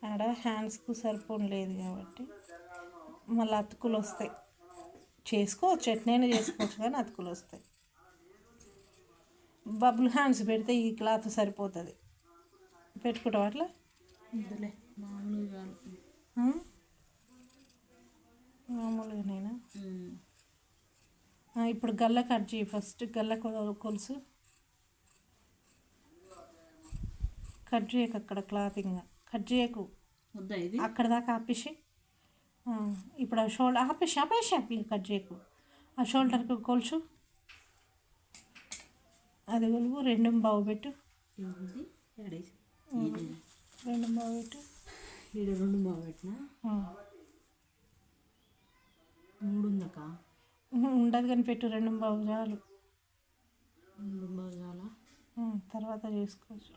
ఆడ హ్యాండ్స్కు సరిపోని లేదు కాబట్టి మళ్ళీ అతుకులు వస్తాయి. చేసుకోవచ్చు, ఎట్నైనా చేసుకోవచ్చు, కానీ అతుకులు వస్తాయి. బబుల్ హ్యాండ్స్ పెడితే ఈ క్లాత్ సరిపోతుంది. పెట్టుకుంటావు అట్లా ఇందులే మామూలుగా మామూలుగానేనా? ఇప్పుడు గల్ల కట్ చేయి. ఫస్ట్ గల్ల కొలుసు కట్ చేయకు, అక్కడ క్లాతింగ్ కట్ చేయకు, అక్కడ దాకా ఆపేసి. ఇప్పుడు ఆ షోల్డర్ ఆపేసి కట్ చేయకు. ఆ షోల్డర్కి కొలుసు, అది కొలువు. 2 పెట్టు, 2 పెట్టు. 2 పెట్టినా 3 ఉందక్క. ఉండదు కానీ పెట్టు. 2 చాలు. 2 చాలా. తర్వాత చేసుకోవచ్చు.